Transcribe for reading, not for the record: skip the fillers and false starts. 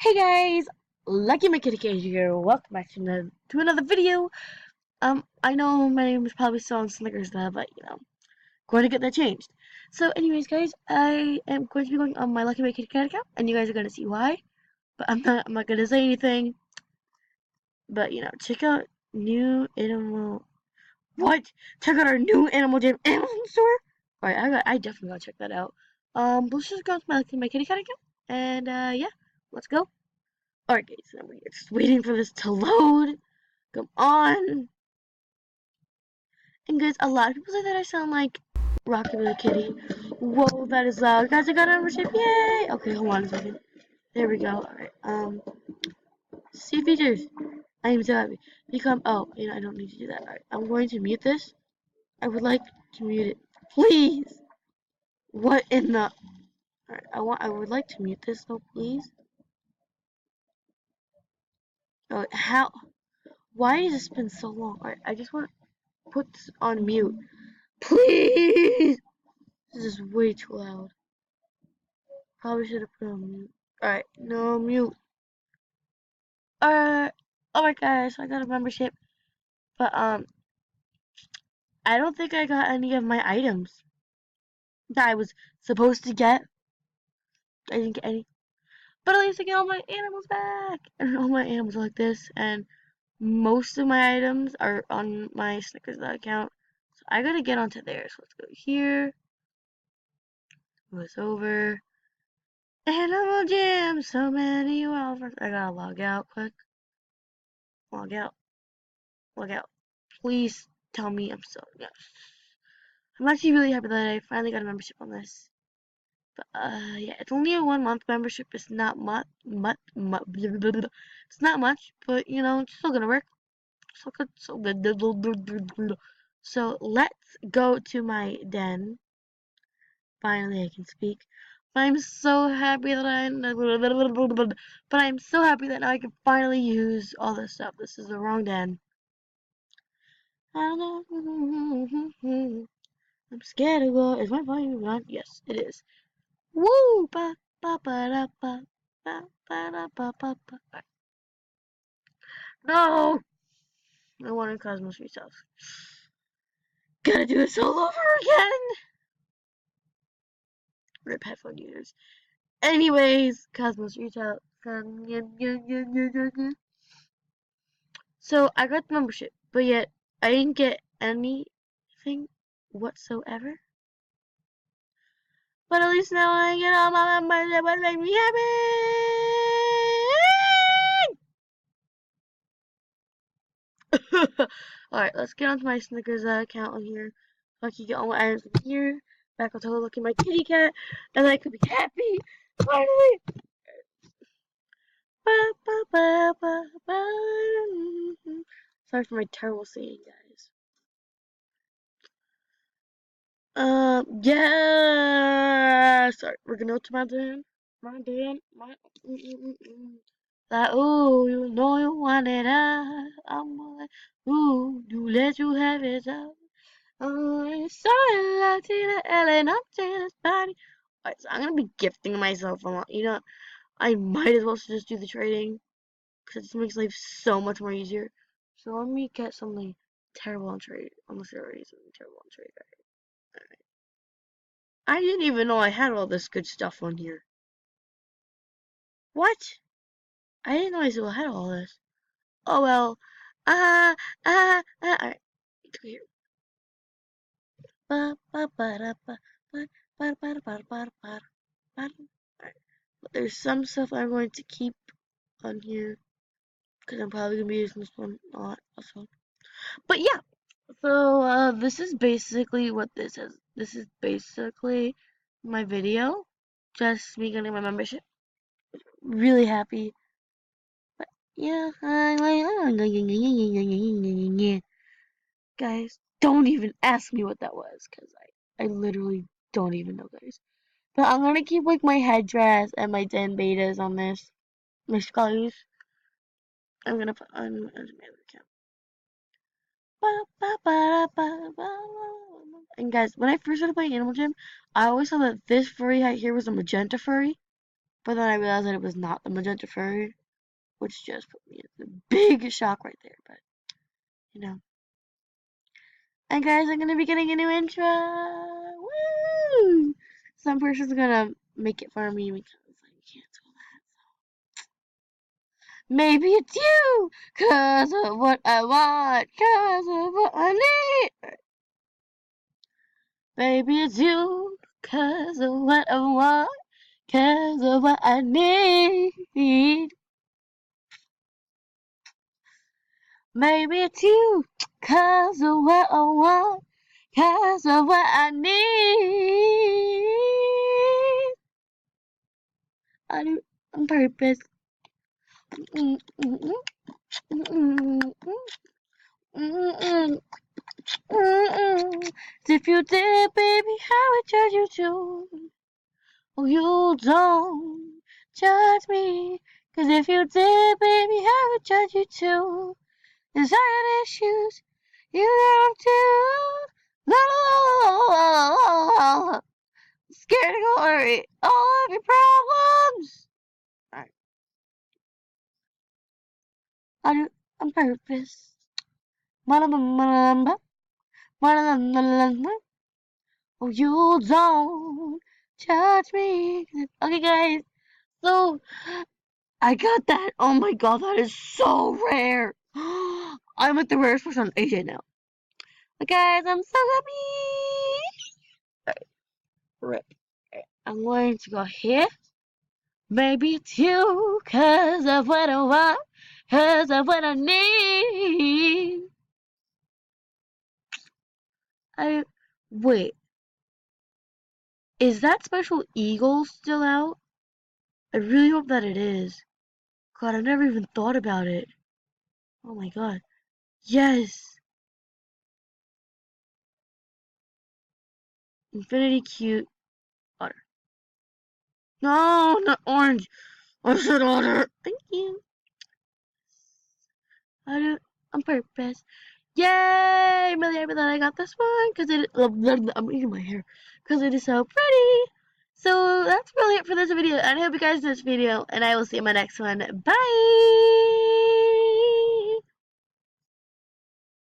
Hey guys, Lucky McKitty here. Welcome back to another video. I know my name is probably still on Snickers now, but going to get that changed. So, anyways, guys, I am going to be going on my Lucky McKitty account, and you guys are going to see why. But I'm not going to say anything. But check out new animal. What? Check out our new Animal Jam Amazon store. All right, I definitely gotta check that out. But let's just go to my Lucky McKitty account, and yeah, let's go. Alright guys, we're just waiting for this to load. Come on. And guys, a lot of people say that I sound like Rocky the Kitty. Whoa, that is loud. Guys, I got a membership. Yay! Okay, hold on a second. There we go. Alright, see features. I am so happy. Become, oh, I don't need to do that. Alright, I'm going to mute this. I would like to mute it. Please! What in the... Alright, I would like to mute this though, please. Oh, how... Why has this been so long? Alright, I just want to put this on mute. Please! This is way too loud. Probably should have put on mute. Alright, no mute. Alright guys, I got a membership. But I don't think I got any of my items that I was supposed to get. I didn't get any. But at least I get all my animals back. And all my animals are like this. And most of my items are on my Snickers account. So I gotta get onto there. So let's go here. Move this over. Animal Jam, so many offers. I gotta log out quick. Log out. Log out. Please tell me I'm still. Yes. I'm actually really happy that I finally got a membership on this. But yeah, it's only a 1 month membership. It's not it's not much, but it's still gonna work. So good, so good. So let's go to my den. Finally, I can speak. But I'm so happy that but I'm so happy that now I can finally use all this stuff. This is the wrong den. I'm scared to go. Is my volume on? Yes, it is. Woo! Ba ba ba da ba ba ba da ba ba ba. No! I wanted Cosmos Resells. Gotta do this all over again! Rip headphone users. Anyways, Cosmos Retail. So I got the membership, but yet I didn't get anything whatsoever. But at least now I get all my members that would make me happy. Alright, let's get onto my Snickers account on here. So I can get all my items from here. Back onto looking my kitty cat. And I could be happy. Finally. Sorry for my terrible singing, guys. Yeah. Sorry, we're gonna go to my den. Like, ooh, you know you want it, I'm like, ooh, you let you have it, oh, sorry, Latina, Ellen, I'm taking this body. Alright, so I'm gonna be gifting myself a lot, I might as well just do the trading, because it just makes life so much more easier. So let me get something terrible on trade, unless there already is something terrible on trade. I didn't even know I had all this good stuff on here. What? I didn't know I still had all this. Oh well. Alright. It's weird. There's some stuff I'm going to keep on here because I'm probably gonna be using this one a lot also. But yeah. So this is basically what this is. This is basically my video. Just me getting my membership. Really happy. But yeah. Guys, don't even ask me what that was, because I literally don't even know, guys. But I'm gonna keep like my headdress and my den betas on this. My skullies. I'm gonna put on my other account. And guys, when I first started playing Animal Jam, I always thought that this furry right here was a magenta furry. But then I realized that it was not the magenta furry, which just put me in a big shock right there. But, you know. And guys, I'm gonna be getting a new intro. Woo! Some person's gonna make it for me because I cancel that. Maybe it's you, 'cause of what I want, 'cause of what I need. Maybe it's you, 'cause of what I want, 'cause of what I need. Maybe it's you, 'cause of what I want, 'cause of what I need. I do on purpose. If you did, baby, how would judge you too? Oh, you don't judge me. 'Cause if you did, baby, I would judge you too. 'Cause I had issues, you have too. La la la la. Scared to worry all of your problems. Alright. I do on purpose. Oh, you don't judge me. Okay, guys. So, I got that. Oh my god, that is so rare. I'm like the rarest person on AJ now. But guys, I'm so happy. Right. I'm going to go here. Maybe it's you, 'cause of what I want, 'cause of what I need. Wait. Is that Special Eagle still out? I really hope that it is. God, I've never even thought about it. Oh my god. Yes! Infinity Cute Otter. No, not orange. I said otter. Thank you. I do it on purpose. Yay! I'm really happy that I got this one because I'm eating my hair because it is so pretty. So that's really it for this video. I hope you guys enjoyed this video, and I will see you in my next one. Bye!